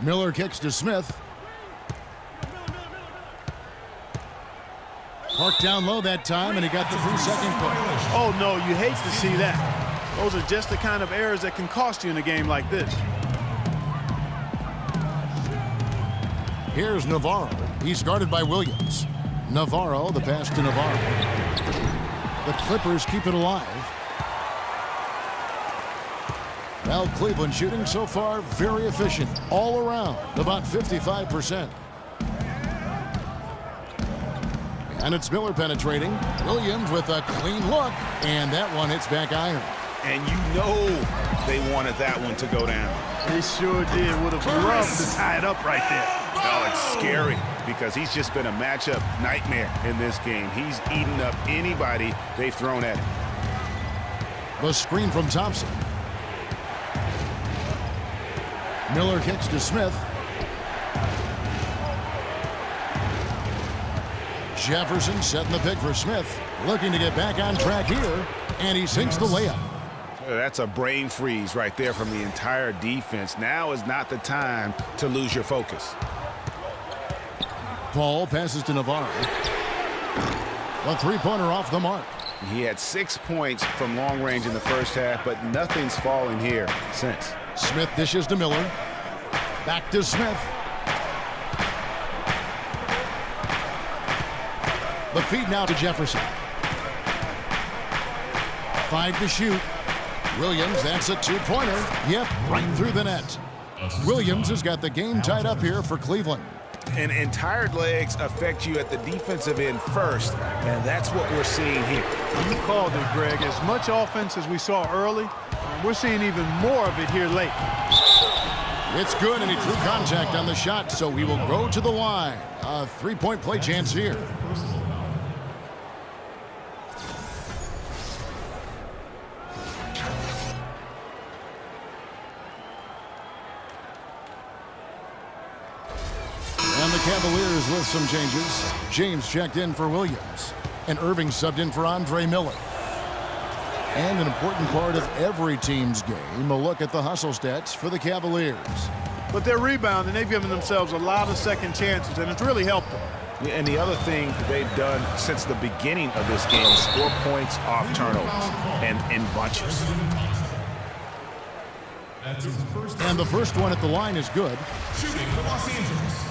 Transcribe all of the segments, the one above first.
Miller kicks to Smith. Parked down low that time, and he got the 3-second push. Oh, no, you hate to see that. Those are just the kind of errors that can cost you in a game like this. Here's Navarro. He's guarded by Williams. Navarro, the pass to Navarro. The Clippers keep it alive. Well, Cleveland shooting so far very efficient all around, about 55%. And it's Miller penetrating. Williams with a clean look, and that one hits back iron. And you know they wanted that one to go down. They sure did. Would have loved to tie it up right there. Oh, it's scary because he's just been a matchup nightmare in this game. He's eaten up anybody they've thrown at him. The screen from Thompson. Miller kicks to Smith. Jefferson setting the pick for Smith. Looking to get back on track here. And he sinks the layup. That's a brain freeze right there from the entire defense. Now is not the time to lose your focus. Paul passes to Navarro. A three-pointer off the mark. He had 6 points from long range in the first half, but nothing's fallen here since. Smith dishes to Miller. Back to Smith. The feed now to Jefferson. 5 to shoot. Williams, that's a two-pointer. Yep, right through the net. Williams has got the game tied up here for Cleveland. And tired legs affect you at the defensive end first, and that's what we're seeing here. You called it, Greg. As much offense as we saw early, we're seeing even more of it here late. It's good, and he drew contact on the shot, so he will go to the line. A three-point play chance here. And the Cavaliers with some changes. James checked in for Williams, and Irving subbed in for Andre Miller. And an important part of every team's game, a look at the hustle stats for the Cavaliers. But they're rebounding. They've given themselves a lot of second chances, and it's really helped them. Yeah, and the other thing they've done since the beginning of this game is score points off turnovers and in bunches. And the first one at the line is good. Shooting for Los Angeles,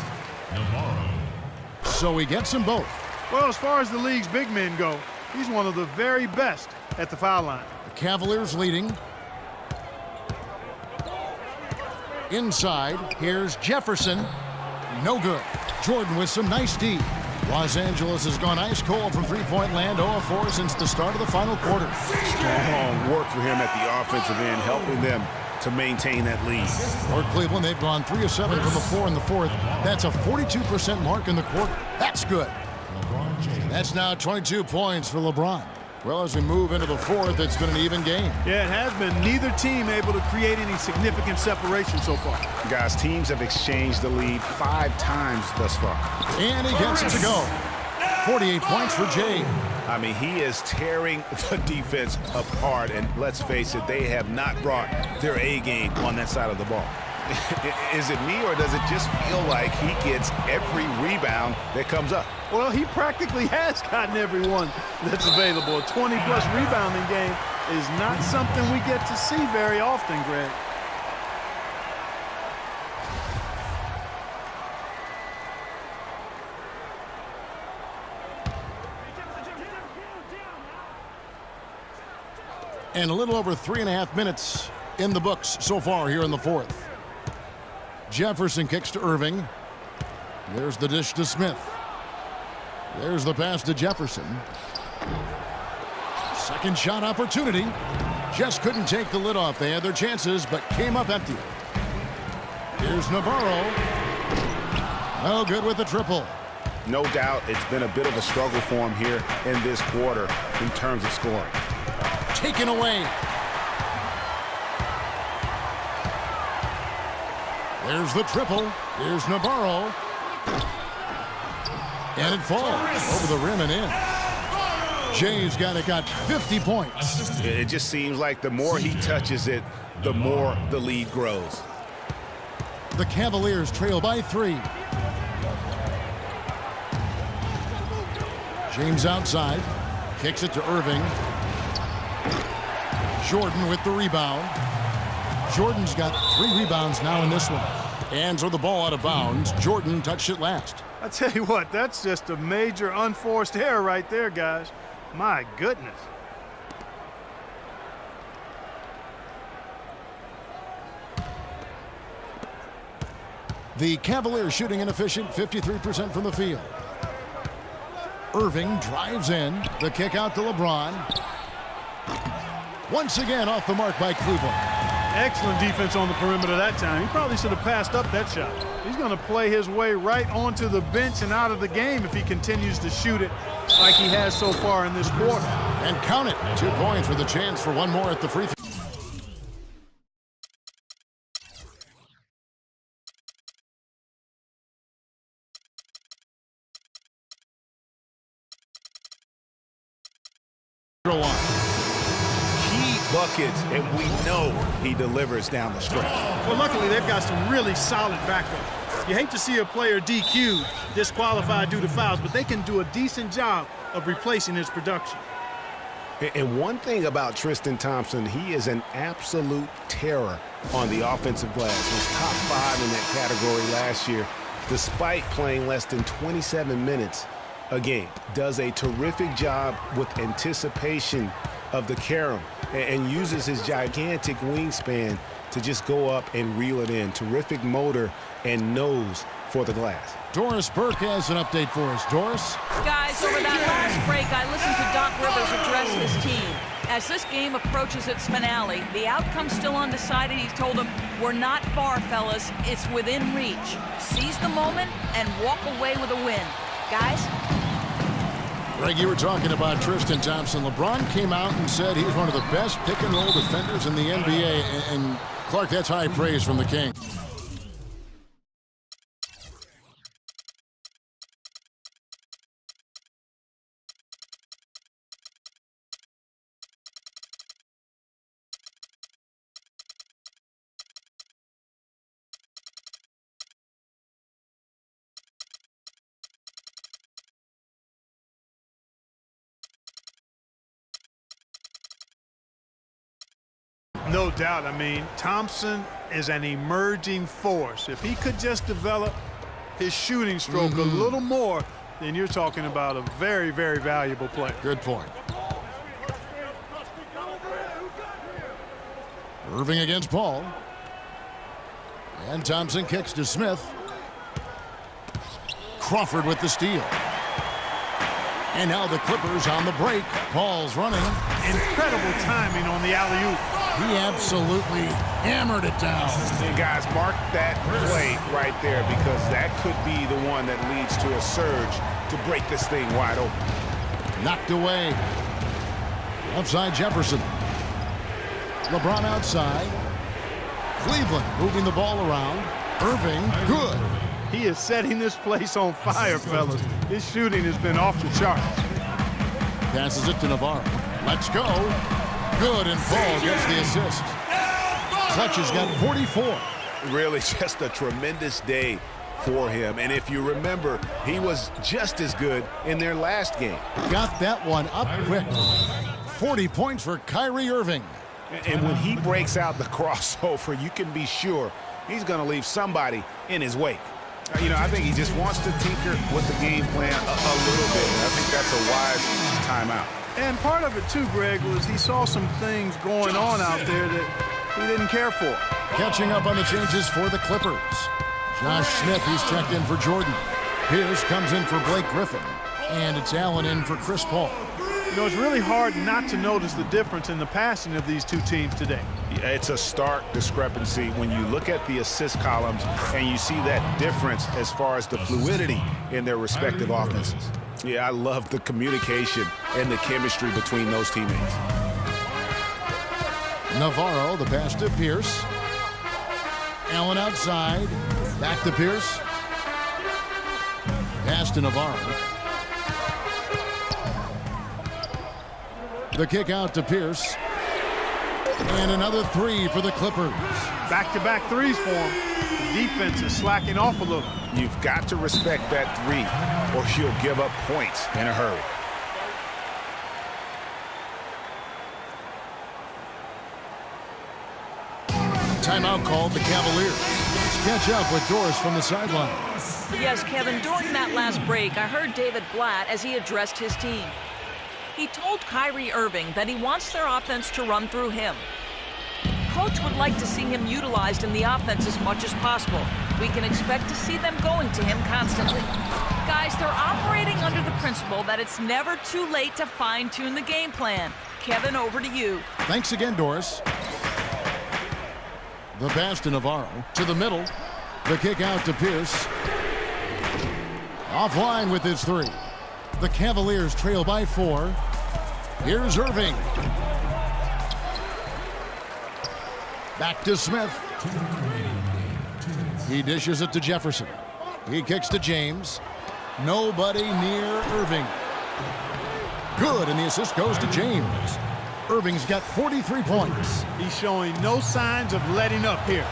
Navarro. So he gets them both. Well, as far as the league's big men go, he's one of the very best at the foul line. The Cavaliers leading. Inside, here's Jefferson. No good. Jordan with some nice D. Los Angeles has gone ice cold from three-point land, 0-4 since the start of the final quarter. Strong work for him at the offensive end, helping them to maintain that lead. For Cleveland, they've gone 3 of 7 from the floor in the fourth. That's a 42% mark in the quarter. That's good. That's now 22 points for LeBron. Well, as we move into the fourth, it's been an even game. Yeah, it has been. Neither team able to create any significant separation so far. Guys, teams have exchanged the lead 5 times thus far. And he gets it to go. 48 points for Jay. I mean, he is tearing the defense apart, and let's face it, they have not brought their A game on that side of the ball. Is it me, or does it just feel like he gets every rebound that comes up? Well, he practically has gotten everyone that's available. A 20-plus rebounding game is not something we get to see very often, Greg. And a little over 3.5 minutes in the books so far here in the fourth. Jefferson kicks to Irving. There's the dish to Smith. There's the pass to Jefferson. Second shot opportunity. Just couldn't take the lid off. They had their chances, but came up empty. Here's Navarro. No good with the triple. No doubt it's been a bit of a struggle for him here in this quarter in terms of scoring. Taken away. There's the triple. Here's Navarro. And it falls over the rim and in. Jay's got 50 points. It just seems like the more he touches it, the more the lead grows. The Cavaliers trail by 3. James outside. Kicks it to Irving. Jordan with the rebound. Jordan's got 3 rebounds now in this one. And so the ball out of bounds. Jordan touched it last. I tell you what, that's just a major unforced error right there, guys. My goodness. The Cavaliers shooting an efficient 53% from the field. Irving drives in. The kick out to LeBron. Once again off the mark by Cleveland. Excellent defense on the perimeter that time. He probably should have passed up that shot. He's going to play his way right onto the bench and out of the game if he continues to shoot it like he has so far in this quarter. And count it. 2 points with a chance for one more at the free throw. Key buckets, and we know he delivers down the stretch. Well, luckily, they've got some really solid backup. You hate to see a player DQ'd, disqualified due to fouls, but they can do a decent job of replacing his production. And one thing about Tristan Thompson, he is an absolute terror on the offensive glass. He was top 5 in that category last year, despite playing less than 27 minutes a game. Does a terrific job with anticipation of the carom and uses his gigantic wingspan to just go up and reel it in. Terrific motor and nose for the glass. Doris Burke has an update for us. Doris? Guys, over that last break, I listened to Doc Rivers address his team. As this game approaches its finale, the outcome's still undecided. He told them, we're not far, fellas. It's within reach. Seize the moment and walk away with a win. Guys? Greg, you were talking about Tristan Thompson. LeBron came out and said he's one of the best pick-and-roll defenders in the NBA. And Clark, that's high praise from the King. No doubt. I mean, Thompson is an emerging force. If he could just develop his shooting stroke a little more, then you're talking about a very, very valuable player. Good point. Irving against Paul. And Thompson kicks to Smith. Crawford with the steal. And now the Clippers on the break. Paul's running. Incredible timing on the alley-oop. He absolutely hammered it down. Hey guys, mark that play right there, because that could be the one that leads to a surge to break this thing wide open. Knocked away. Outside Jefferson. LeBron outside. Cleveland moving the ball around. Irving, good. He is setting this place on fire, fellas. His shooting has been off the charts. Passes it to Navarro. Let's go. Good, and Paul gets the assist. Clutch has got 44. Really just a tremendous day for him. And if you remember, he was just as good in their last game. Got that one up quick. 40 points for Kyrie Irving. And when he breaks out the crossover, you can be sure he's going to leave somebody in his wake. You know, I think he just wants to tinker with the game plan a little bit. I think that's a wise timeout. And part of it, too, Greg, was he saw some things going on out there that he didn't care for. Catching up on the changes for the Clippers. Josh Smith, he's checked in for Jordan. Pierce comes in for Blake Griffin. And it's Allen in for Chris Paul. You know, it's really hard not to notice the difference in the passing of these two teams today. It's a stark discrepancy when you look at the assist columns and you see that difference as far as the fluidity in their respective offenses. Yeah, I love the communication and the chemistry between those teammates. Navarro, the pass to Pierce. Allen outside. Back to Pierce. Pass to Navarro. The kick out to Pierce. And another three for the Clippers. Back-to-back threes for him. The defense is slacking off a little. You've got to respect that three, or you'll give up points in a hurry. Timeout called the Cavaliers. Let's catch up with Doris from the sideline. Yes, Kevin, during that last break, I heard David Blatt as he addressed his team. He told Kyrie Irving that he wants their offense to run through him. Coach would like to see him utilized in the offense as much as possible. We can expect to see them going to him constantly. Guys, they're operating under the principle that it's never too late to fine-tune the game plan. Kevin, over to you. Thanks again, Doris. The pass to Navarro. To the middle. The kick out to Pierce. Offline with his three. The Cavaliers trail by 4. Here's Irving. Back to Smith. He dishes it to Jefferson. He kicks to James. Nobody near Irving. Good, and the assist goes to James. Irving's got 43 points. He's showing no signs of letting up here.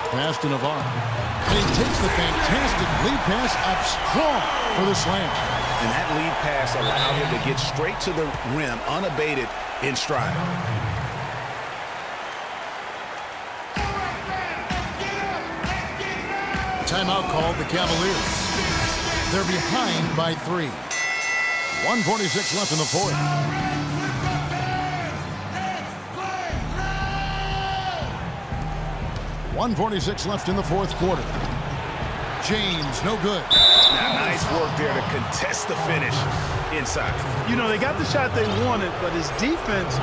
Pass to Navarro. And he takes the fantastic lead pass up strong for the slam. And that lead pass allowed him to get straight to the rim unabated in stride. Timeout called the Cavaliers. They're behind by 3. 1:46 left in the fourth. .146 left in the fourth quarter. James, no good. Now, nice work there to contest the finish inside. You know, they got the shot they wanted, but his defense,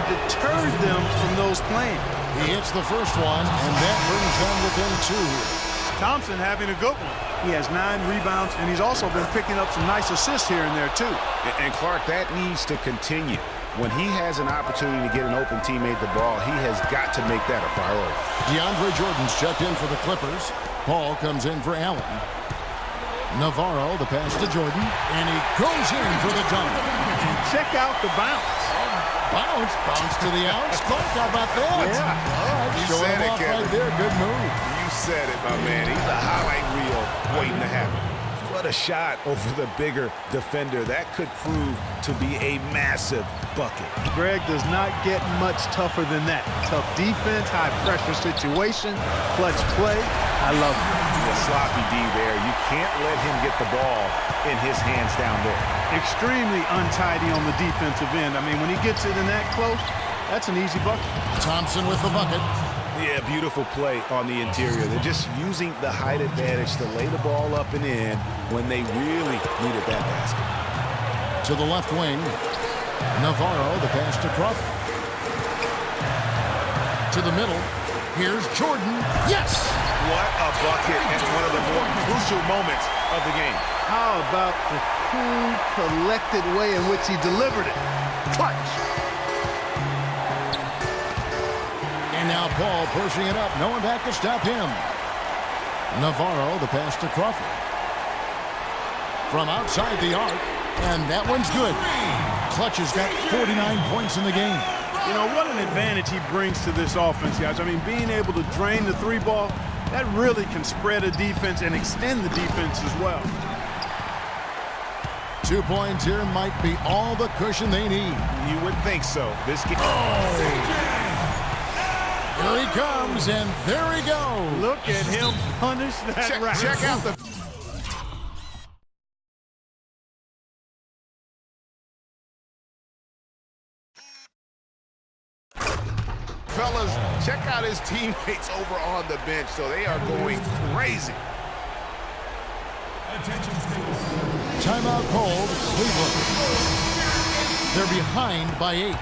deterred them from those playing. He hits the first one, and that brings them within 2. Thompson having a good one. He has 9 rebounds, and he's also been picking up some nice assists here and there, too. And Clark, that needs to continue. When he has an opportunity to get an open teammate the ball, he has got to make that a priority. DeAndre Jordan's checked in for the Clippers. Paul comes in for Allen. Navarro, the pass to Jordan, and he goes in for the dunk. Check out the bounce. Bounce to the outs. Clark, how about that? Yeah. All right, You showing said him it, off Kevin. right there. Good move. You said it, my man. He's a highlight reel waiting to happen. What a shot over the bigger defender. That could prove to be a massive bucket. Greg does not get much tougher than that. Tough defense, high pressure situation, clutch play. I love it. A sloppy D there. You can't let him get the ball in his hands down there. Extremely untidy on the defensive end. When he gets it in that close, that's an easy bucket. Thompson with the bucket. Yeah, beautiful play on the interior. They're just using the height advantage to lay the ball up and in when they really needed that basket. To the left wing. Navarro, the pass to Crawford. To the middle. Here's Jordan. Yes! What a bucket at one of the more crucial moments of the game. How about the cool, collected way in which he delivered it? Clutch. And now Paul pushing it up. No one back to stop him. Navarro, the pass to Crawford. From outside the arc. And that one's good. Clutch has got 49 points in the game. You know, what an advantage he brings to this offense, guys. Being able to drain the 3 ball, that really can spread a defense and extend the defense as well. 2 points here might be all the cushion they need. You would think so. This game. Here he comes, and there he goes. Look at him punish that rack. Check out the. Fellas, check out his teammates over on the bench. So they are going crazy. Timeout called Cleveland. They're behind by 8.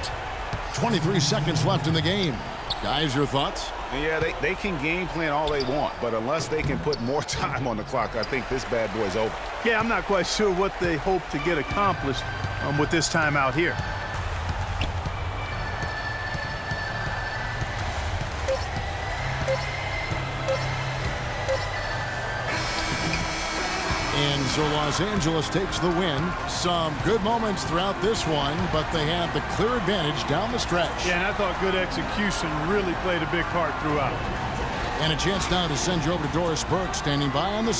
23 seconds left in the game. Guys, your thoughts? Yeah, they can game plan all they want, but unless they can put more time on the clock, I think this bad boy's over. Yeah, I'm not quite sure what they hope to get accomplished with this timeout here. And so Los Angeles takes the win. Some good moments throughout this one, but they had the clear advantage down the stretch. Yeah, and I thought good execution really played a big part throughout. And a chance now to send you over to Doris Burke, standing by on the